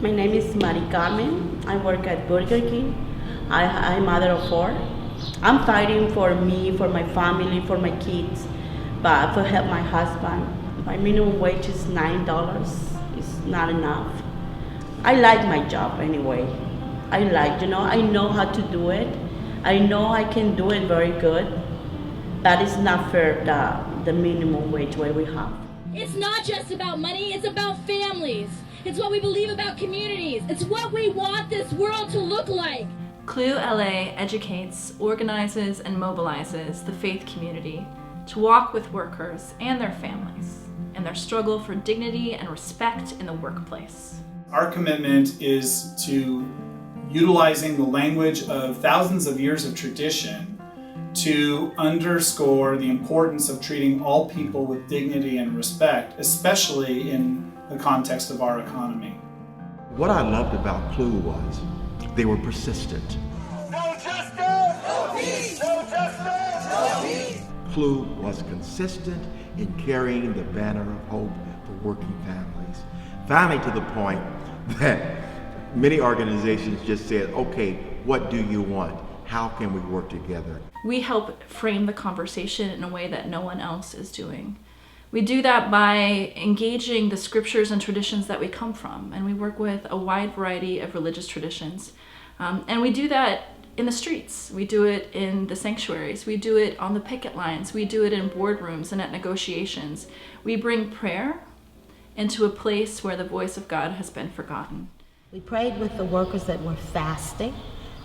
My name is Mari Carmen. I work at Burger King. I'm mother of four. I'm fighting for me, for my family, for my kids, but for help my husband. My minimum wage is $9. It's not enough. I like my job anyway. I know how to do it. I know I can do it very good, but it's not fair the minimum wage what we have. It's not just about money, it's about families. It's what we believe about communities. It's what we want this world to look like. CLU LA educates, organizes, and mobilizes the faith community to walk with workers and their families in their struggle for dignity and respect in the workplace. Our commitment is to utilizing the language of thousands of years of tradition to underscore the importance of treating all people with dignity and respect, especially in the context of our economy. What I loved about CLU was they were persistent. No justice! No peace! No justice! No peace! CLU was consistent in carrying the banner of hope for working families. Finally, to the point that many organizations just said, okay, what do you want? How can we work together? We help frame the conversation in a way that no one else is doing. We do that by engaging the scriptures and traditions that we come from, and we work with a wide variety of religious traditions. And we do that in the streets. We do it in the sanctuaries. We do it on the picket lines. We do it in boardrooms and at negotiations. We bring prayer into a place where the voice of God has been forgotten. We prayed with the workers that were fasting.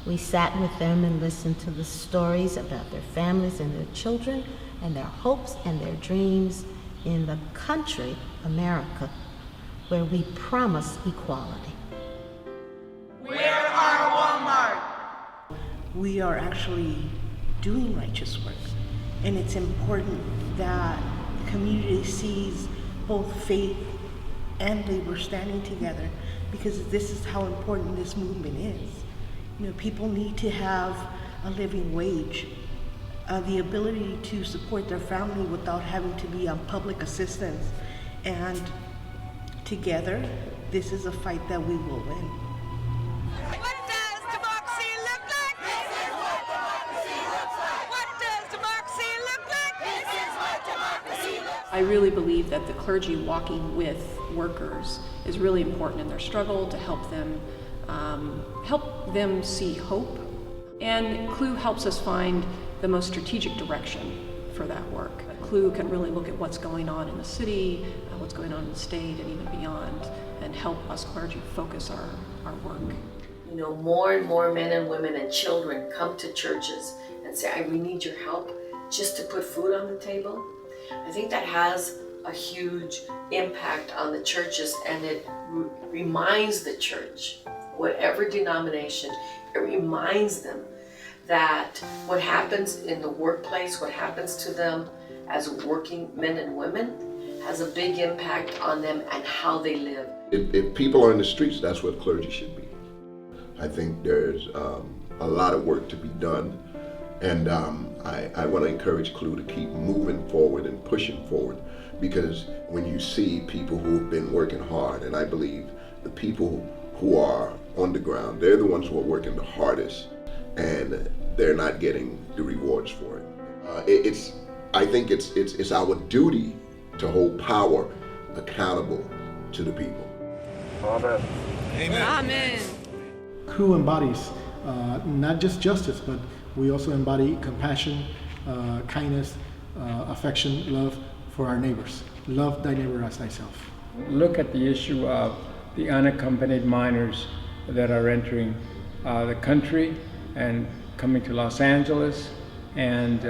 We sat with them and listened to the stories about their families and their children and their hopes and their dreams in the country, America, where we promise equality. Where are Walmart? We are actually doing righteous work, and it's important that the community sees both faith and labor standing together, because this is how important this movement is. You know, people need to have a living wage, the ability to support their family without having to be on public assistance. And together, this is a fight that we will win. What does democracy look like? This is what democracy looks like. What does democracy look like? This is what democracy looks like. I really believe that the clergy walking with workers is really important in their struggle to help them see hope. And CLU helps us find the most strategic direction for that work. CLU can really look at what's going on in the city, what's going on in the state, and even beyond, and help us clergy focus our work. You know, more and more men and women and children come to churches and say, we need your help just to put food on the table. I think that has a huge impact on the churches, and it reminds the church, whatever denomination, it reminds them that what happens in the workplace, what happens to them as working men and women, has a big impact on them and how they live. If people are in the streets, that's what clergy should be. I think there's a lot of work to be done, and I want to encourage CLU to keep moving forward and pushing forward, because when you see people who've been working hard, and I believe the people who are on the ground, they're the ones who are working the hardest, and they're not getting the rewards for it. I think it's our duty to hold power accountable to the people. Amen. Amen. Amen. CLU embodies not just justice, but we also embody compassion, kindness, affection, love for our neighbors. Love thy neighbor as thyself. Look at the issue of the unaccompanied minors that are entering the country and coming to Los Angeles, and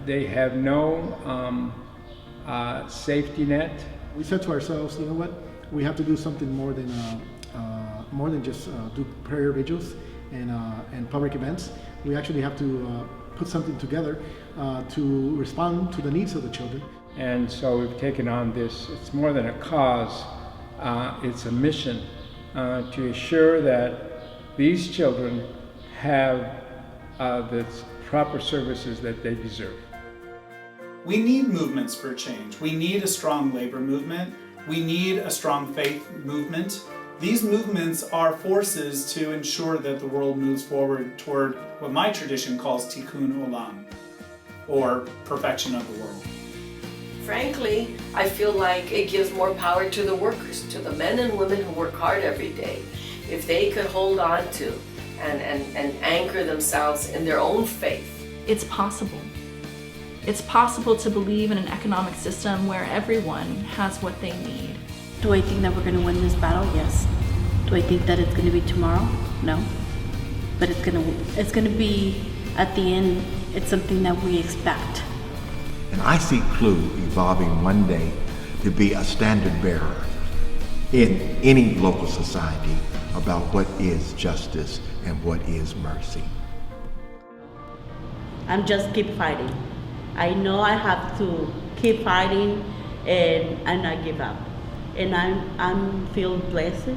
they have no safety net. We said to ourselves, you know what? We have to do something more than just do prayer vigils and public events. We actually have to put something together to respond to the needs of the children. And so we've taken on this. It's more than a cause. It's a mission to assure that these children have the proper services that they deserve. We need movements for change. We need a strong labor movement. We need a strong faith movement These movements are forces to ensure that the world moves forward toward what my tradition calls tikkun olam, or perfection of the world. Frankly, I feel like it gives more power to the workers, to the men and women who work hard every day. If they could hold on to and anchor themselves in their own faith. It's possible. It's possible to believe in an economic system where everyone has what they need. Do I think that we're going to win this battle? Yes. Do I think that it's going to be tomorrow? No. But it's going to be, at the end, it's something that we expect. And I see CLUE evolving one day to be a standard bearer in any local society about what is justice and what is mercy. I'm just keep fighting. I know I have to keep fighting and not give up. And I'm feel blessed